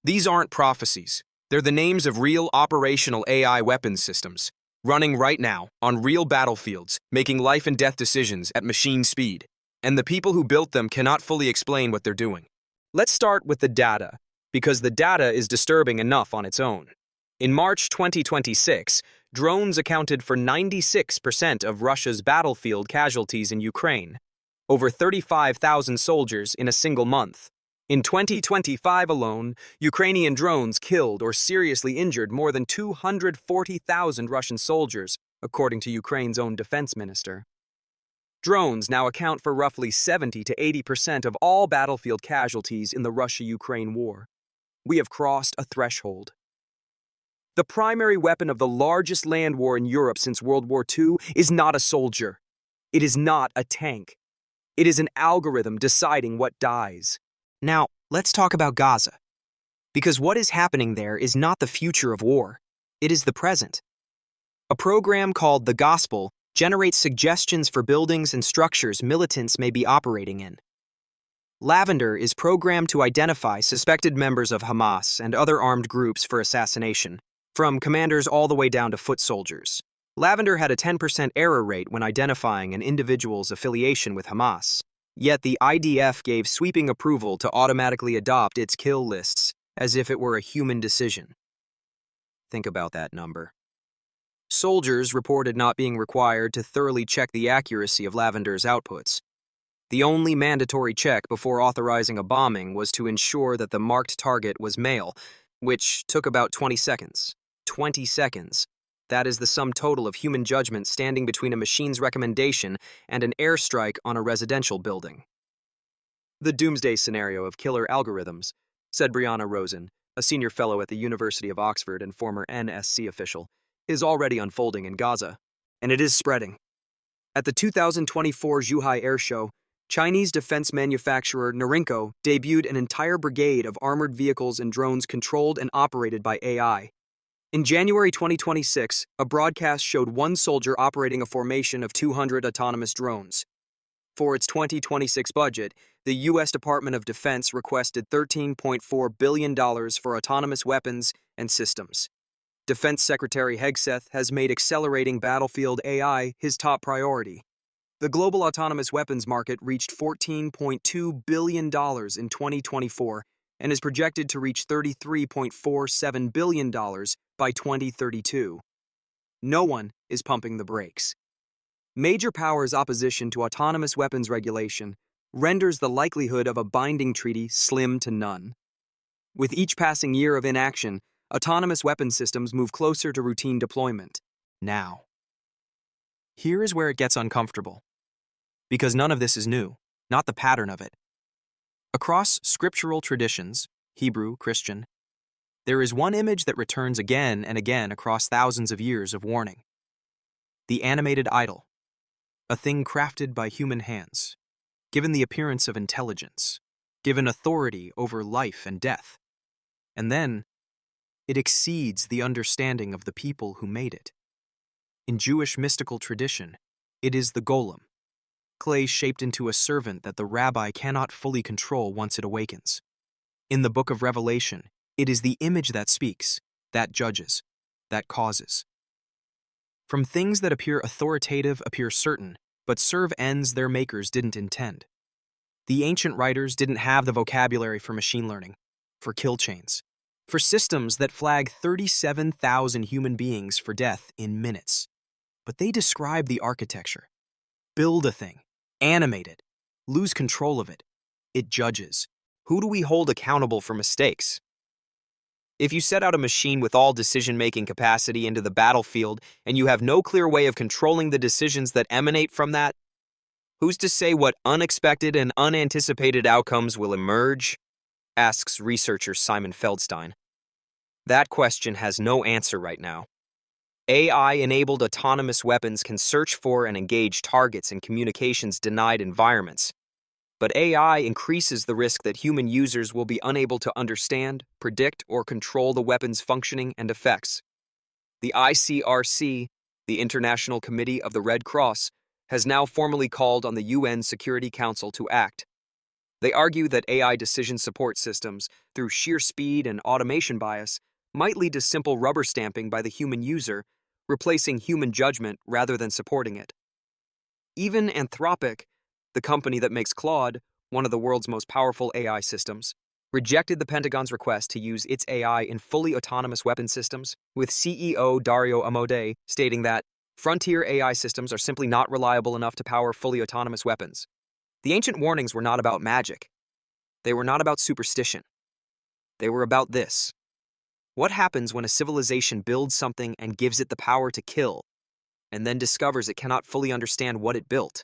These aren't prophecies. They're the names of real operational AI weapons systems, running right now on real battlefields, making life and death decisions at machine speed. And the people who built them cannot fully explain what they're doing. Let's start with the data, because the data is disturbing enough on its own. In March 2026, drones accounted for 96% of Russia's battlefield casualties in Ukraine, over 35,000 soldiers in a single month. In 2025 alone, Ukrainian drones killed or seriously injured more than 240,000 Russian soldiers, according to Ukraine's own defense minister. Drones now account for roughly 70 to 80% of all battlefield casualties in the Russia-Ukraine war. We have crossed a threshold. The primary weapon of the largest land war in Europe since World War II is not a soldier. It is not a tank. It is an algorithm deciding what dies. Now, let's talk about Gaza. Because what is happening there is not the future of war. It is the present. A program called The Gospel generates suggestions for buildings and structures militants may be operating in. Lavender is programmed to identify suspected members of Hamas and other armed groups for assassination, from commanders all the way down to foot soldiers. Lavender had a 10% error rate when identifying an individual's affiliation with Hamas. Yet the IDF gave sweeping approval to automatically adopt its kill lists as if it were a human decision. Think about that number. Soldiers reported not being required to thoroughly check the accuracy of Lavender's outputs. The only mandatory check before authorizing a bombing was to ensure that the marked target was male, which took about 20 seconds. 20 seconds. That is the sum total of human judgment standing between a machine's recommendation and an airstrike on a residential building. The doomsday scenario of killer algorithms, said Brianna Rosen, a senior fellow at the University of Oxford and former NSC official, is already unfolding in Gaza, and it is spreading. At the 2024 Zhuhai Air Show, Chinese defense manufacturer Norinco debuted an entire brigade of armored vehicles and drones controlled and operated by AI. In January 2026, a broadcast showed one soldier operating a formation of 200 autonomous drones. For its 2026 budget, the U.S. Department of Defense requested $13.4 billion for autonomous weapons and systems. Defense Secretary Hegseth has made accelerating battlefield AI his top priority. The global autonomous weapons market reached $14.2 billion in 2024 and is projected to reach $33.47 billion by 2032. No one is pumping the brakes. Major powers' opposition to autonomous weapons regulation renders the likelihood of a binding treaty slim to none. With each passing year of inaction, autonomous weapons systems move closer to routine deployment. Now. Here is where it gets uncomfortable. Because none of this is new, not the pattern of it. Across scriptural traditions, Hebrew, Christian, there is one image that returns again and again across thousands of years of warning. The animated idol, a thing crafted by human hands, given the appearance of intelligence, given authority over life and death. And then, it exceeds the understanding of the people who made it. In Jewish mystical tradition, it is the golem, clay shaped into a servant that the rabbi cannot fully control once it awakens. In the book of Revelation, it is the image that speaks, that judges, that causes. From things that appear authoritative appear certain, but serve ends their makers didn't intend. The ancient writers didn't have the vocabulary for machine learning, for kill chains, for systems that flag 37,000 human beings for death in minutes. But they describe the architecture. Build a thing, animate it, lose control of it. It judges. Who do we hold accountable for mistakes? If you set out a machine with all decision-making capacity into the battlefield and you have no clear way of controlling the decisions that emanate from that, who's to say what unexpected and unanticipated outcomes will emerge? Asks researcher Simon Feldstein. That question has no answer right now. AI-enabled autonomous weapons can search for and engage targets in communications-denied environments. But AI increases the risk that human users will be unable to understand, predict, or control the weapon's functioning and effects. The ICRC, the International Committee of the Red Cross, has now formally called on the UN Security Council to act. They argue that AI decision support systems, through sheer speed and automation bias, might lead to simple rubber stamping by the human user, replacing human judgment rather than supporting it. Even Anthropic, the company that makes Claude, one of the world's most powerful AI systems, rejected the Pentagon's request to use its AI in fully autonomous weapon systems, with CEO Dario Amodei stating that frontier AI systems are simply not reliable enough to power fully autonomous weapons. The ancient warnings were not about magic. They were not about superstition. They were about this. What happens when a civilization builds something and gives it the power to kill, and then discovers it cannot fully understand what it built,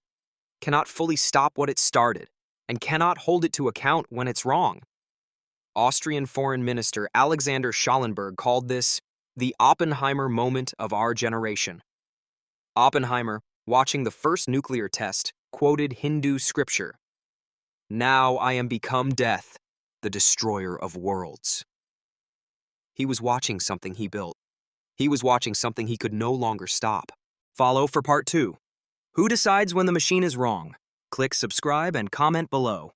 cannot fully stop what it started, and cannot hold it to account when it's wrong? Austrian Foreign Minister Alexander Schallenberg called this the Oppenheimer moment of our generation. Oppenheimer, watching the first nuclear test, quoted Hindu scripture, "Now I am become death, the destroyer of worlds." He was watching something he built. He was watching something he could no longer stop. Follow for part 2. Who decides when the machine is wrong? Click subscribe and comment below.